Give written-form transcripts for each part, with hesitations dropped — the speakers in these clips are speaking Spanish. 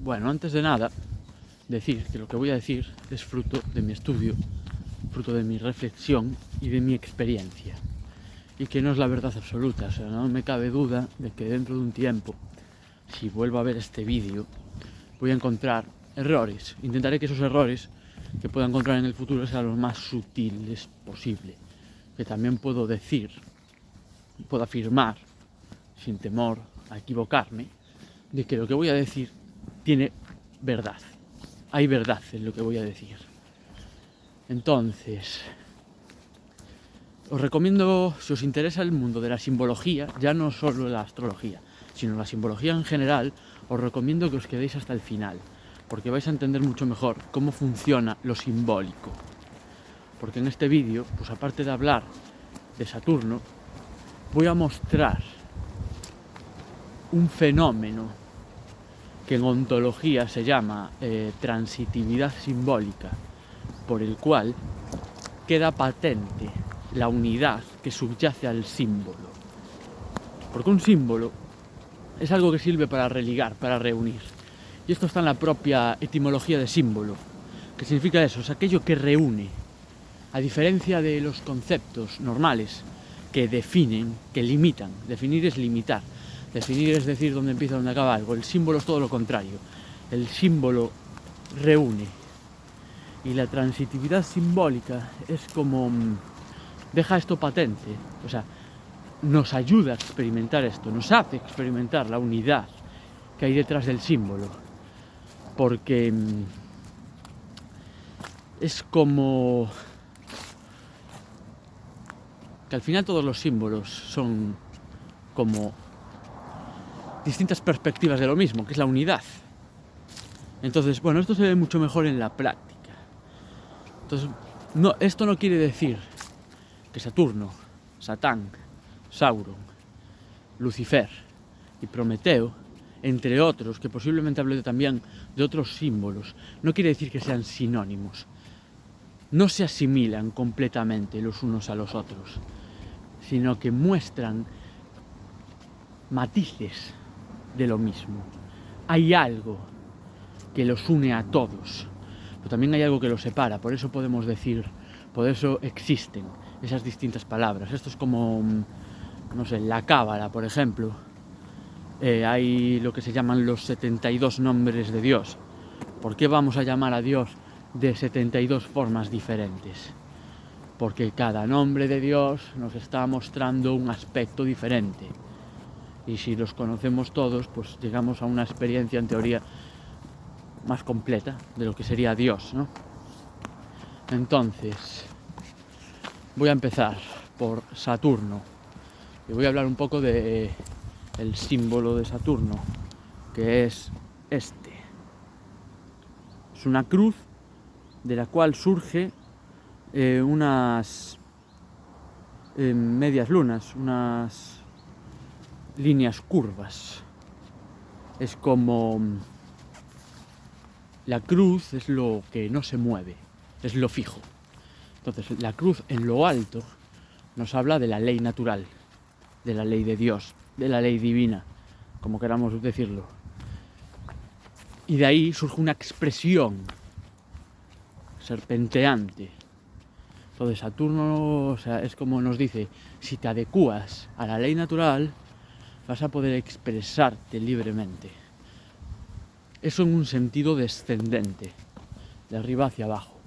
Bueno, antes de nada, decir que lo que voy a decir es fruto de mi estudio, fruto de mi reflexión y de mi experiencia. Y que no es la verdad absoluta, o sea, no me cabe duda de que dentro de un tiempo, si vuelvo a ver este vídeo, voy a encontrar errores. Intentaré que esos errores que pueda encontrar en el futuro sean los más sutiles posible. Que también puedo decir, puedo afirmar, sin temor a equivocarme, de que lo que voy a decir tiene verdad. Hay verdad en lo que voy a decir. Entonces, os recomiendo, si os interesa el mundo de la simbología, ya no solo la astrología, sino la simbología en general, os recomiendo que os quedéis hasta el final, porque vais a entender mucho mejor cómo funciona lo simbólico. Porque en este vídeo, pues aparte de hablar de Saturno, voy a mostrar un fenómeno que en ontología se llama transitividad simbólica, por el cual queda patente la unidad que subyace al símbolo. Porque un símbolo es algo que sirve para religar, para reunir. Y esto está en la propia etimología de símbolo, que significa eso, es aquello que reúne. A diferencia de los conceptos normales que definen, que limitan. Definir es limitar. Definir es decir dónde empieza, dónde acaba algo. El símbolo es todo lo contrario. El símbolo reúne. Y la transitividad simbólica es como deja esto patente. O sea, nos ayuda a experimentar esto, nos hace experimentar la unidad que hay detrás del símbolo. Porque es como que al final todos los símbolos son como distintas perspectivas de lo mismo, que es la unidad. Entonces, bueno, esto se ve mucho mejor en la práctica. Entonces, no, esto no quiere decir que Saturno, Satán, Sauron, Lucifer y Prometeo, entre otros, que posiblemente hable también de otros símbolos, no quiere decir que sean sinónimos. No se asimilan completamente los unos a los otros, sino que muestran matices de lo mismo. Hay algo que los une a todos, pero también hay algo que los separa. Por eso podemos decir, por eso existen esas distintas palabras. Esto es como, no sé, la cábala, por ejemplo. Hay lo que se llaman los 72 nombres de Dios. ¿Por qué vamos a llamar a Dios de 72 formas diferentes? Porque cada nombre de Dios nos está mostrando un aspecto diferente. Y si los conocemos todos, pues llegamos a una experiencia en teoría más completa de lo que sería Dios, ¿no? Entonces, voy a empezar por Saturno. Y voy a hablar un poco de el símbolo de Saturno, que es este. Es una cruz de la cual surge unas medias lunas, unas líneas curvas. Es como la cruz es lo que no se mueve, es lo fijo. Entonces la cruz en lo alto nos habla de la ley natural, de la ley de Dios, de la ley divina, como queramos decirlo. Y de ahí surge una expresión serpenteante. Entonces Saturno, o sea, es como nos dice, si te adecuas a la ley natural, vas a poder expresarte libremente. Eso en un sentido descendente, de arriba hacia abajo.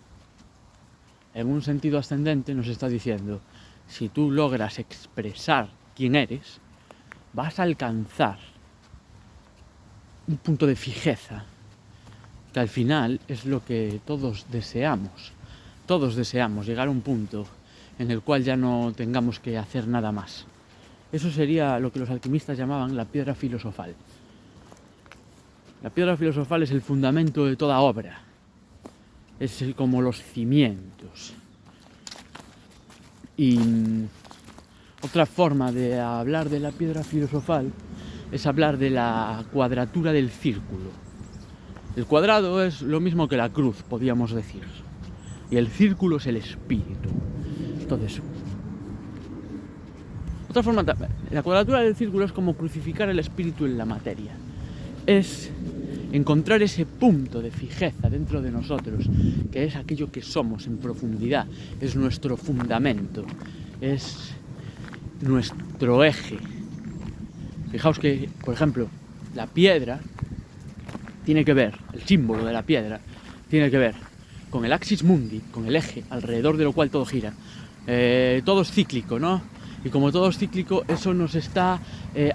En un sentido ascendente nos está diciendo, si tú logras expresar quién eres, vas a alcanzar un punto de fijeza, que al final es lo que todos deseamos. Todos deseamos llegar a un punto en el cual ya no tengamos que hacer nada más. Eso sería lo que los alquimistas llamaban la piedra filosofal. La piedra filosofal es el fundamento de toda obra. Es como los cimientos. Y otra forma de hablar de la piedra filosofal es hablar de la cuadratura del círculo. El cuadrado es lo mismo que la cruz, podríamos decir. Y el círculo es el espíritu. Entonces, otra forma, la cuadratura del círculo es como crucificar el espíritu en la materia. Es encontrar ese punto de fijeza dentro de nosotros, que es aquello que somos en profundidad, es nuestro fundamento, es nuestro eje. Fijaos que, por ejemplo, la piedra tiene que ver, el símbolo de la piedra tiene que ver con el axis mundi, con el eje alrededor de lo cual todo gira. Todo es cíclico, ¿no? Y como todo es cíclico, eso nos está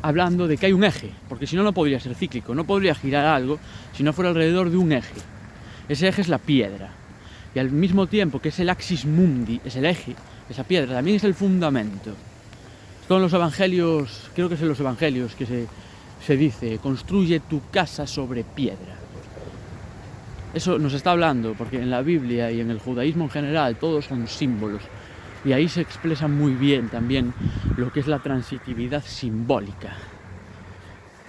hablando de que hay un eje, porque si no, no podría ser cíclico, no podría girar algo si no fuera alrededor de un eje. Ese eje es la piedra, y al mismo tiempo que es el axis mundi, es el eje, esa piedra también es el fundamento. Esto en los evangelios, creo que es en los evangelios que se dice, construye tu casa sobre piedra. Eso nos está hablando, porque en la Biblia y en el judaísmo en general, todos son símbolos. Y ahí se expresa muy bien también lo que es la transitividad simbólica.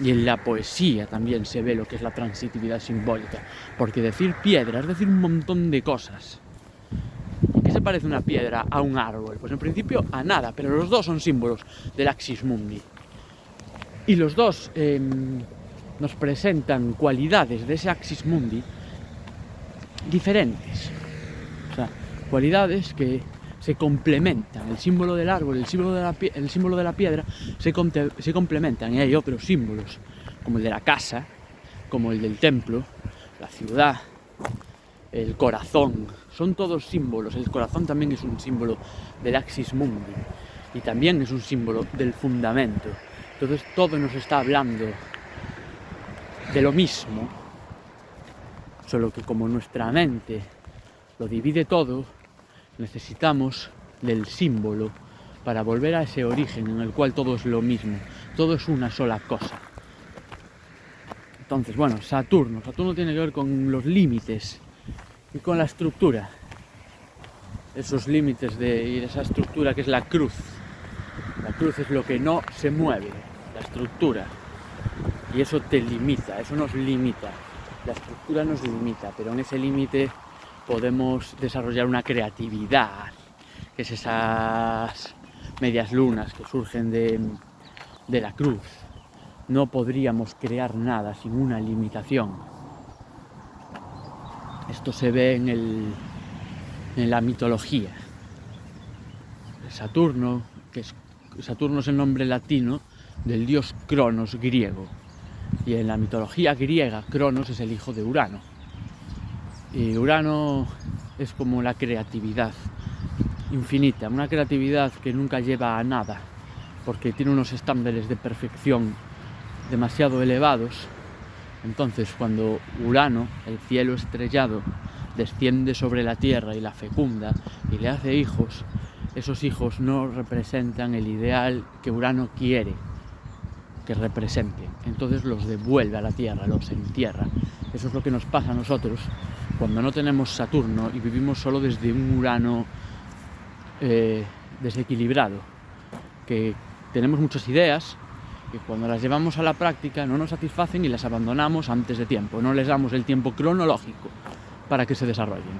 Y en la poesía también se ve lo que es la transitividad simbólica. Porque decir piedra es decir un montón de cosas. ¿En qué se parece una piedra a un árbol? Pues en principio a nada, pero los dos son símbolos del axis mundi. Y los dos nos presentan cualidades de ese axis mundi diferentes. O sea, cualidades que se complementan. El símbolo del árbol, el símbolo de la piedra se complementan. Y hay otros símbolos, como el de la casa, como el del templo, la ciudad, el corazón. Son todos símbolos. El corazón también es un símbolo del axis mundi y también es un símbolo del fundamento. Entonces todo nos está hablando de lo mismo, solo que como nuestra mente lo divide todo, necesitamos del símbolo para volver a ese origen en el cual todo es lo mismo, todo es una sola cosa. Entonces, bueno, Saturno tiene que ver con los límites y con la estructura. Esos límites de esa estructura que es la cruz. La cruz es lo que no se mueve, la estructura. Y eso te limita, eso nos limita. La estructura nos limita, pero en ese límite podemos desarrollar una creatividad, que es esas medias lunas que surgen de la cruz. No podríamos crear nada sin una limitación. Esto se ve en la mitología. Saturno es el nombre latino del dios Cronos griego. Y en la mitología griega, Cronos es el hijo de Urano. Y Urano es como la creatividad infinita, una creatividad que nunca lleva a nada, porque tiene unos estándares de perfección demasiado elevados. Entonces, cuando Urano, el cielo estrellado, desciende sobre la Tierra y la fecunda y le hace hijos, esos hijos no representan el ideal que Urano quiere que representen. Entonces los devuelve a la Tierra, los entierra. Eso es lo que nos pasa a nosotros cuando no tenemos Saturno y vivimos solo desde un Urano desequilibrado, que tenemos muchas ideas y cuando las llevamos a la práctica no nos satisfacen y las abandonamos antes de tiempo, no les damos el tiempo cronológico para que se desarrollen.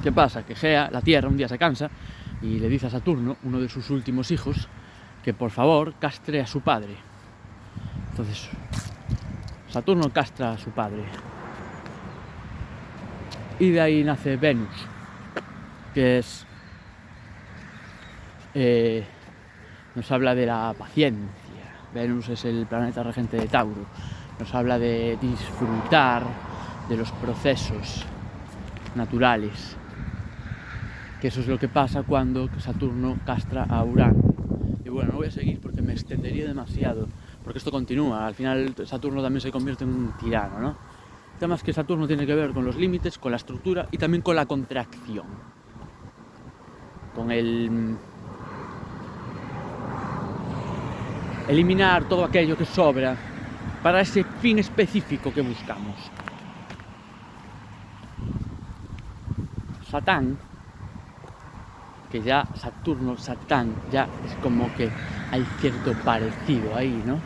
¿Qué pasa? Que Gea, la Tierra, un día se cansa y le dice a Saturno, uno de sus últimos hijos, que por favor castre a su padre. Entonces Saturno castra a su padre y de ahí nace Venus, que es nos habla de la paciencia. Venus es el planeta regente de Tauro, nos habla de disfrutar de los procesos naturales, que eso es lo que pasa cuando Saturno castra a Urano. Y bueno, no voy a seguir porque me extendería demasiado, porque esto continúa. Al final Saturno también se convierte en un tirano, ¿no? El tema es que Saturno tiene que ver con los límites, con la estructura y también con la contracción, con el eliminar todo aquello que sobra para ese fin específico que buscamos. Satán, que ya Satán, ya es como que hay cierto parecido ahí, ¿no?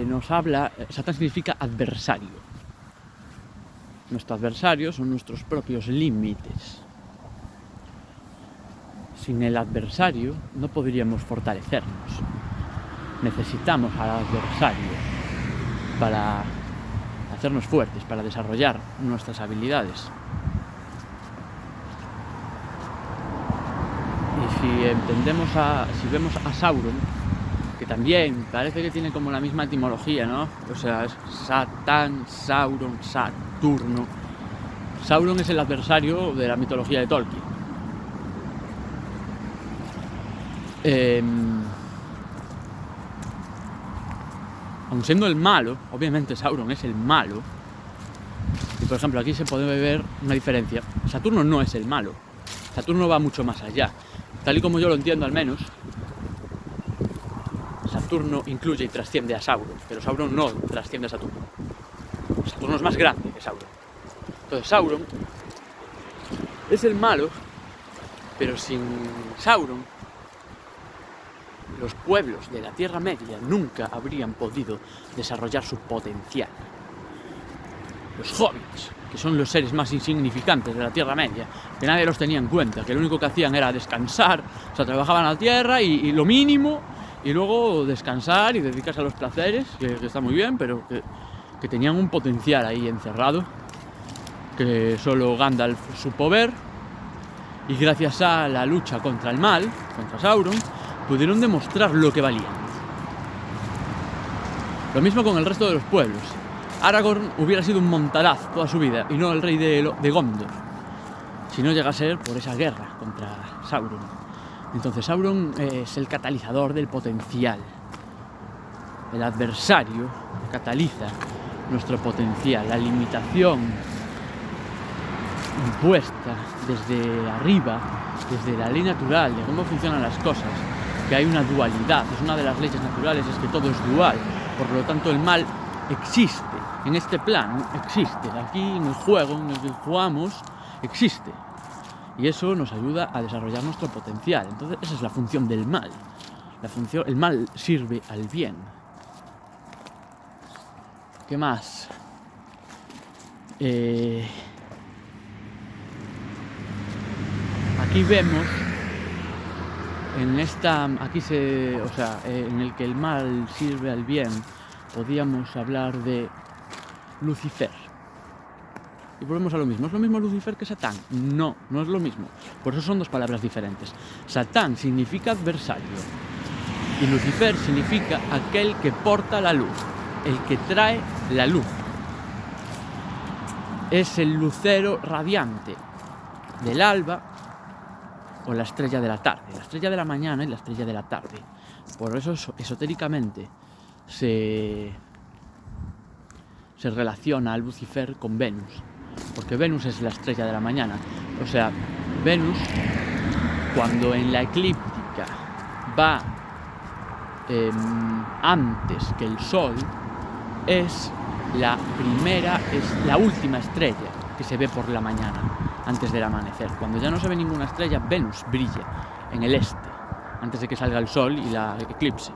Nos habla, Satán significa adversario. Nuestro adversario son nuestros propios límites. Sin el adversario no podríamos fortalecernos. Necesitamos al adversario para hacernos fuertes, para desarrollar nuestras habilidades. Y si vemos a Sauron, que también parece que tiene como la misma etimología, ¿no? O sea, es Satán, Sauron, Saturno. Sauron es el adversario de la mitología de Tolkien. Aun siendo el malo, obviamente Sauron es el malo. Y por ejemplo, aquí se puede ver una diferencia. Saturno no es el malo. Saturno va mucho más allá. Tal y como yo lo entiendo al menos, Saturno incluye y trasciende a Sauron, pero Sauron no trasciende a Saturno. Saturno es más grande que Sauron. Entonces Sauron es el malo, pero sin Sauron los pueblos de la Tierra Media nunca habrían podido desarrollar su potencial. Los hobbits, que son los seres más insignificantes de la Tierra Media, que nadie los tenía en cuenta, que lo único que hacían era descansar, o sea, trabajaban a la tierra y lo mínimo, y luego descansar y dedicarse a los placeres, que está muy bien, pero que tenían un potencial ahí encerrado, que solo Gandalf supo ver, y gracias a la lucha contra el mal, contra Sauron, pudieron demostrar lo que valían. Lo mismo con el resto de los pueblos. Aragorn hubiera sido un montaraz toda su vida y no el rey de Gondor, si no llega a ser por esa guerra contra Sauron. Entonces Sauron es el catalizador del potencial. El adversario cataliza nuestro potencial. La limitación impuesta desde arriba, desde la ley natural de cómo funcionan las cosas, que hay una dualidad. Es una de las leyes naturales, es que todo es dual. Por lo tanto, el mal existe. En este plano existe. Aquí en el juego en el que jugamos existe. Y eso nos ayuda a desarrollar nuestro potencial. Entonces esa es la función del mal. El mal sirve al bien. ¿Qué más? Aquí vemos en el que el mal sirve al bien, podíamos hablar de Lucifer. Y volvemos a lo mismo. ¿Es lo mismo Lucifer que Satán? No, no es lo mismo. Por eso son dos palabras diferentes. Satán significa adversario y Lucifer significa aquel que porta la luz, el que trae la luz. Es el lucero radiante del alba o la estrella de la tarde, la estrella de la mañana y la estrella de la tarde. Por eso esotéricamente se relaciona a Lucifer con Venus, porque Venus es la estrella de la mañana. O sea, Venus, cuando en la eclíptica va antes que el Sol, es la última estrella que se ve por la mañana, antes del amanecer. Cuando ya no se ve ninguna estrella, Venus brilla en el este, antes de que salga el Sol y la eclipse.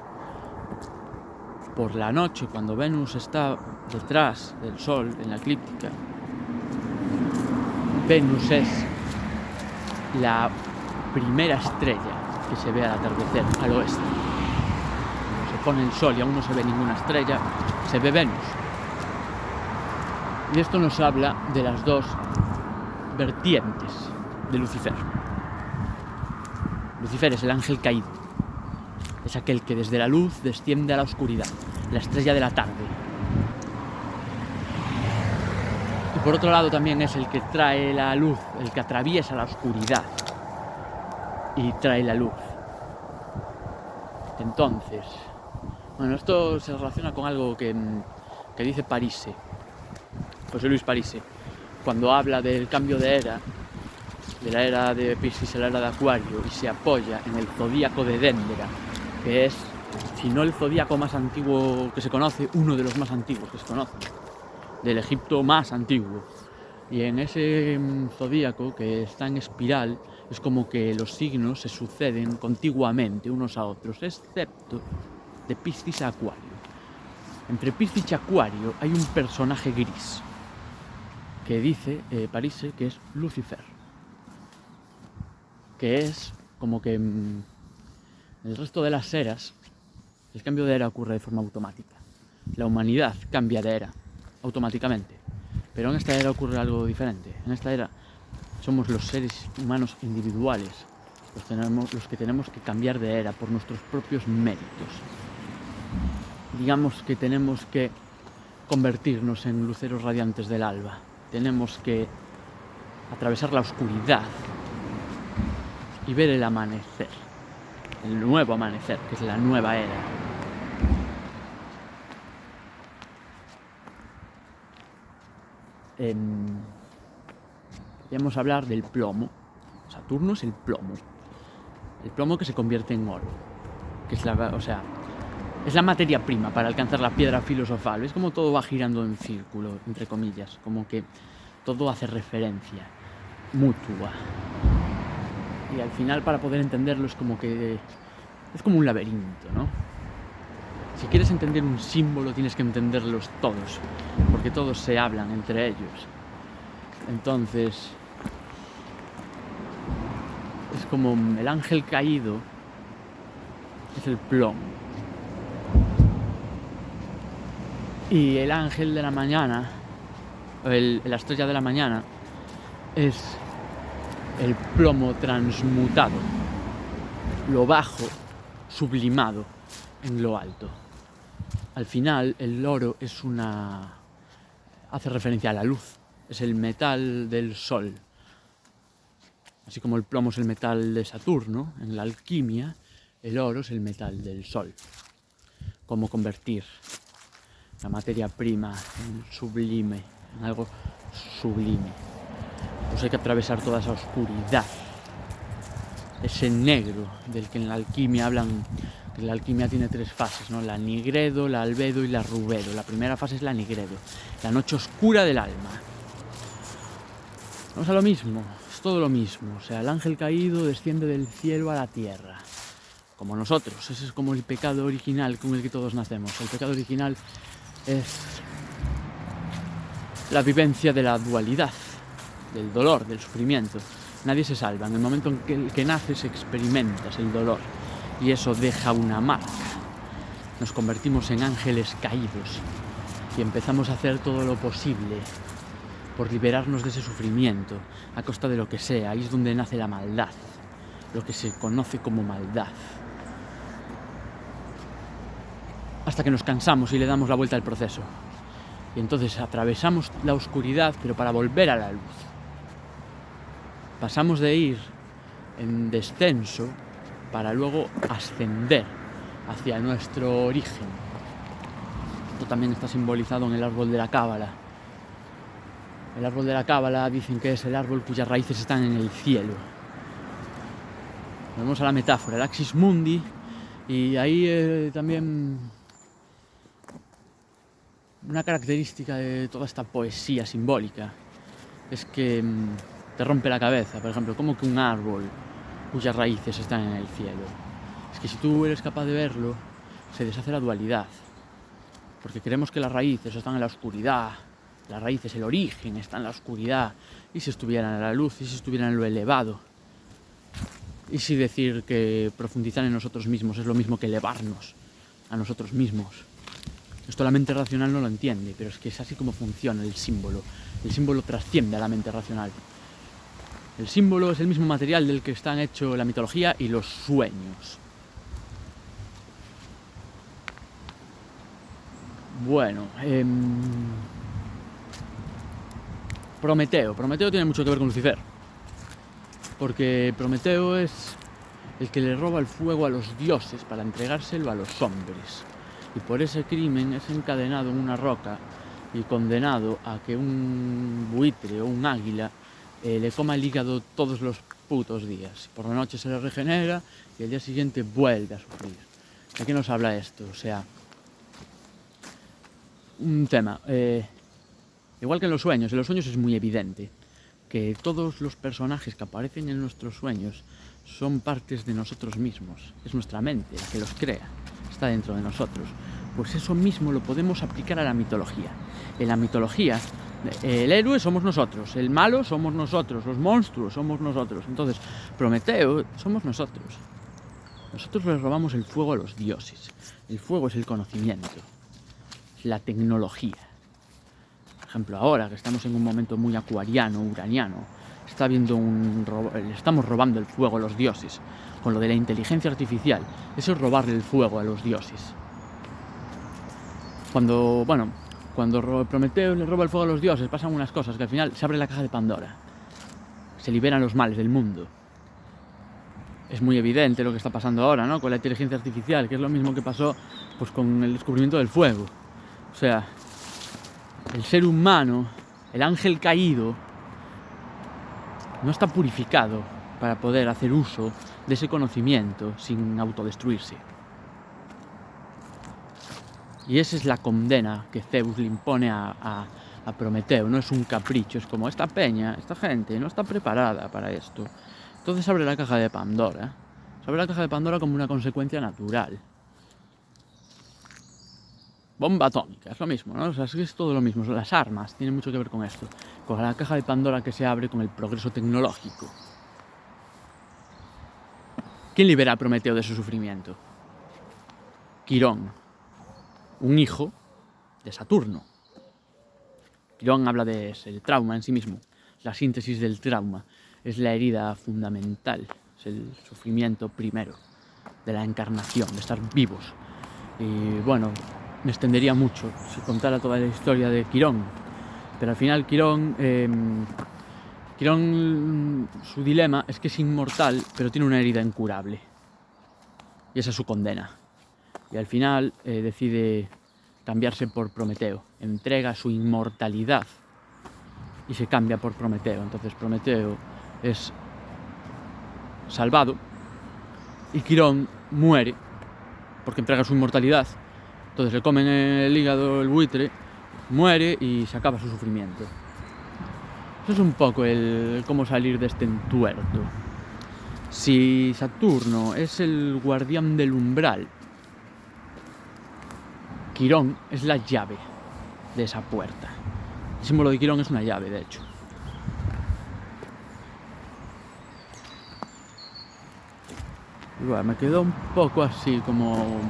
Por la noche, cuando Venus está detrás del Sol en la eclíptica, Venus es la primera estrella que se ve al atardecer, al oeste. Cuando se pone el Sol y aún no se ve ninguna estrella, se ve Venus. Y esto nos habla de las dos vertientes de Lucifer. Lucifer es el ángel caído. Es aquel que desde la luz desciende a la oscuridad, la estrella de la tarde. Y por otro lado también es el que trae la luz, el que atraviesa la oscuridad y trae la luz. Entonces, bueno, esto se relaciona con algo que dice Parise, José Luis Parise, cuando habla del cambio de era, de la era de Piscis a la era de Acuario, y se apoya en el zodíaco de Dendera, que es, si no el zodíaco más antiguo que se conoce, uno de los más antiguos que se conocen, del Egipto más antiguo. Y en ese zodíaco, que está en espiral, es como que los signos se suceden contiguamente unos a otros, excepto de Piscis a Acuario. Entre Piscis y Acuario hay un personaje gris, que dice Parise que es Lucifer, que es como que en el resto de las eras el cambio de era ocurre de forma automática. La humanidad cambia de era automáticamente. Pero en esta era ocurre algo diferente. En esta era somos los seres humanos individuales los que tenemos que cambiar de era por nuestros propios méritos. Digamos que tenemos que convertirnos en luceros radiantes del alba. Tenemos que atravesar la oscuridad y ver el amanecer, el nuevo amanecer, que es la nueva era. Podríamos hablar del plomo. Saturno es el plomo que se convierte en oro, que es es la materia prima para alcanzar la piedra filosofal. Es como todo va girando en círculo, entre comillas, como que todo hace referencia mutua. Y al final, para poder entenderlo, es como un laberinto, ¿no? Si quieres entender un símbolo, tienes que entenderlos todos, porque todos se hablan entre ellos. Entonces, es como el ángel caído, es el plomo. Y el ángel de la mañana, la estrella de la mañana, es el plomo transmutado, lo bajo sublimado en lo alto. Al final, el oro hace referencia a la luz, es el metal del sol. Así como el plomo es el metal de Saturno, en la alquimia, el oro es el metal del sol. Cómo convertir la materia prima en sublime, en algo sublime. Pues hay que atravesar toda esa oscuridad, ese negro del que en la alquimia hablan. La alquimia tiene 3 fases, ¿no? La nigredo, la albedo y la rubedo. La primera fase es la nigredo, la noche oscura del alma. Vamos a lo mismo, es todo lo mismo. O sea, el ángel caído desciende del cielo a la tierra, como nosotros. Ese es como el pecado original con el que todos nacemos. El pecado original es la vivencia de la dualidad, del dolor, del sufrimiento. Nadie se salva. En el momento en que naces experimentas el dolor y eso deja una marca. Nos convertimos en ángeles caídos y empezamos a hacer todo lo posible por liberarnos de ese sufrimiento a costa de lo que sea. Ahí es donde nace la maldad, lo que se conoce como maldad. Hasta que nos cansamos y le damos la vuelta al proceso. Y entonces atravesamos la oscuridad, pero para volver a la luz. Pasamos de ir en descenso para luego ascender hacia nuestro origen. Esto también está simbolizado en el árbol de la Cábala. El árbol de la Cábala dicen que es el árbol cuyas raíces están en el cielo. Vamos a la metáfora, el axis mundi, y ahí también una característica de toda esta poesía simbólica es que te rompe la cabeza. Por ejemplo, ¿cómo que un árbol cuyas raíces están en el cielo? Es que si tú eres capaz de verlo, se deshace la dualidad, porque creemos que las raíces están en la oscuridad. Las raíces, el origen está en la oscuridad. ¿Y si estuvieran en la luz? ¿Y si estuvieran en lo elevado? ¿Y si decir que profundizar en nosotros mismos es lo mismo que elevarnos a nosotros mismos? Esto la mente racional no lo entiende, pero es que es así como funciona el símbolo. El símbolo trasciende a la mente racional. El símbolo es el mismo material del que están hechos la mitología y los sueños. Bueno, Prometeo tiene mucho que ver con Lucifer, porque Prometeo es el que le roba el fuego a los dioses para entregárselo a los hombres, y por ese crimen es encadenado en una roca y condenado a que un buitre o un águila le coma el hígado todos los putos días. Por la noche se le regenera y al día siguiente vuelve a sufrir. ¿De qué nos habla esto? O sea, un tema... Igual que en los sueños es muy evidente que todos los personajes que aparecen en nuestros sueños son partes de nosotros mismos. Es nuestra mente la que los crea, está dentro de nosotros. Pues eso mismo lo podemos aplicar a la mitología. En la mitología, el héroe somos nosotros, el malo somos nosotros, los monstruos somos nosotros. Entonces, Prometeo somos nosotros. Nosotros les robamos el fuego a los dioses. El fuego es el conocimiento, la tecnología. ejemplo ahora que estamos en un momento muy acuariano, uraniano, está habiendo le estamos robando el fuego a los dioses. Con lo de la inteligencia artificial, eso es robarle el fuego a los dioses. Cuando Prometeo le roba el fuego a los dioses, pasan unas cosas, que al final se abre la caja de Pandora. Se liberan los males del mundo. Es muy evidente lo que está pasando ahora, ¿no? Con la inteligencia artificial, que es lo mismo que pasó pues, con el descubrimiento del fuego. O sea, el ser humano, el ángel caído, no está purificado para poder hacer uso de ese conocimiento sin autodestruirse. Y esa es la condena que Zeus le impone a Prometeo. No es un capricho, es como esta gente no está preparada para esto. Entonces abre la caja de Pandora. Se abre la caja de Pandora como una consecuencia natural. Bomba atómica, es lo mismo, ¿no? O sea, es todo lo mismo. Las armas tienen mucho que ver con esto. Con la caja de Pandora que se abre con el progreso tecnológico. ¿Quién libera a Prometeo de su sufrimiento? Quirón, un hijo de Saturno. Quirón habla de el trauma en sí mismo, la síntesis del trauma. Es la herida fundamental, es el sufrimiento primero de la encarnación, de estar vivos. Y bueno, me extendería mucho si contara toda la historia de Quirón, pero al final Quirón, su dilema es que es inmortal, pero tiene una herida incurable. Y esa es su condena. Y al final decide cambiarse por Prometeo, entrega su inmortalidad y se cambia por Prometeo. Entonces Prometeo es salvado y Quirón muere porque entrega su inmortalidad. Entonces le comen el hígado, el buitre, muere y se acaba su sufrimiento. Eso es un poco el cómo salir de este entuerto. Si Saturno es el guardián del umbral, Quirón es la llave de esa puerta. El símbolo de Quirón es una llave, de hecho. Y bueno, me quedó un poco así como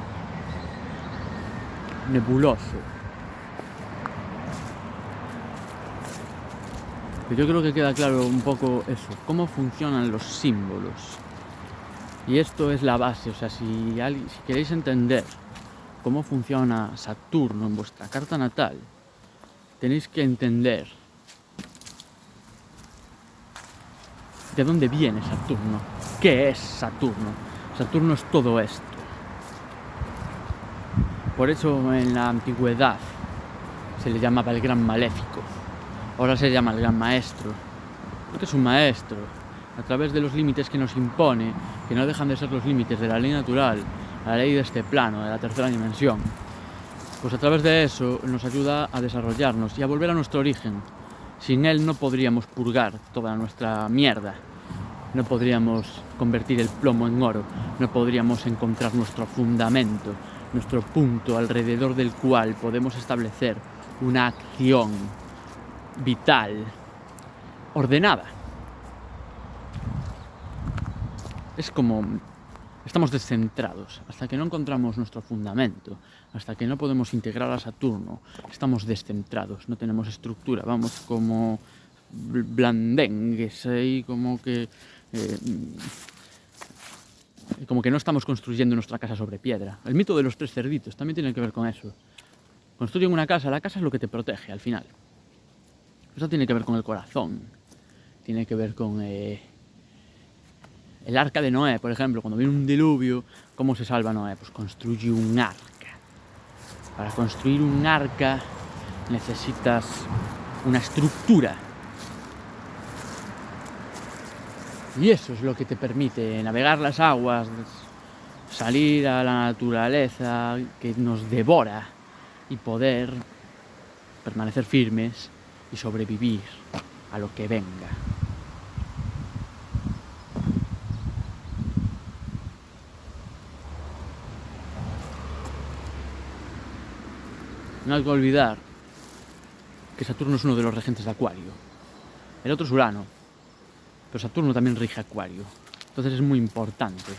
nebuloso. Pero yo creo que queda claro un poco eso, cómo funcionan los símbolos. Y esto es la base, o sea, si queréis entender cómo funciona Saturno en vuestra carta natal, tenéis que entender de dónde viene Saturno, qué es Saturno. Saturno es todo esto. Por eso en la antigüedad se le llamaba el gran maléfico. Ahora se llama el gran maestro, porque es un maestro, a través de los límites que nos impone, que no dejan de ser los límites de la ley natural, la ley de este plano, de la tercera dimensión. Pues a través de eso nos ayuda a desarrollarnos y a volver a nuestro origen. Sin él no podríamos purgar toda nuestra mierda, no podríamos convertir el plomo en oro, no podríamos encontrar nuestro fundamento, nuestro punto alrededor del cual podemos establecer una acción vital, ordenada. Es como estamos descentrados, hasta que no encontramos nuestro fundamento, hasta que no podemos integrar a Saturno, estamos descentrados, no tenemos estructura, vamos como blandengues ahí, como que no estamos construyendo nuestra casa sobre piedra. El mito de los tres cerditos también tiene que ver con eso. Construyen una casa, la casa es lo que te protege al final. Eso tiene que ver con el corazón, tiene que ver con el arca de Noé, por ejemplo. Cuando viene un diluvio, ¿cómo se salva Noé? Pues construye un arca. Para construir un arca necesitas una estructura. Y eso es lo que te permite navegar las aguas, salir a la naturaleza que nos devora y poder permanecer firmes y sobrevivir a lo que venga. No hay que olvidar que Saturno es uno de los regentes de Acuario. El otro es Urano, pero Saturno también rige Acuario. Entonces es muy importante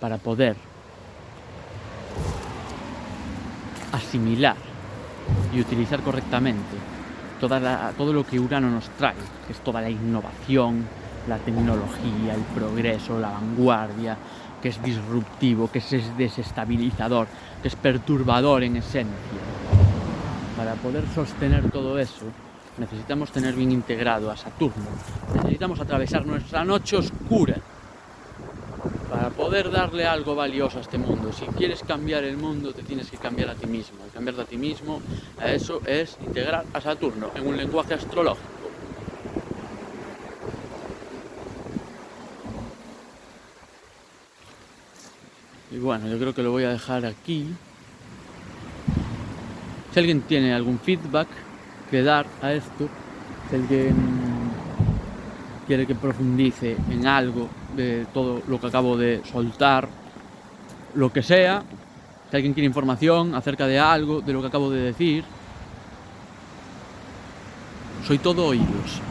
para poder asimilar y utilizar correctamente todo lo que Urano nos trae, que es toda la innovación, la tecnología, el progreso, la vanguardia, que es disruptivo, que es desestabilizador, que es perturbador en esencia. Para poder sostener todo eso, necesitamos tener bien integrado a Saturno. Necesitamos atravesar nuestra noche oscura para poder darle algo valioso a este mundo. Si quieres cambiar el mundo, te tienes que cambiar a ti mismo. Y cambiarte a ti mismo, a eso es integrar a Saturno en un lenguaje astrológico. Y bueno, yo creo que lo voy a dejar aquí. Si alguien tiene algún feedback que dar a esto, si alguien quiere que profundice en algo de todo lo que acabo de soltar, lo que sea, si alguien quiere información acerca de algo de lo que acabo de decir, soy todo oídos.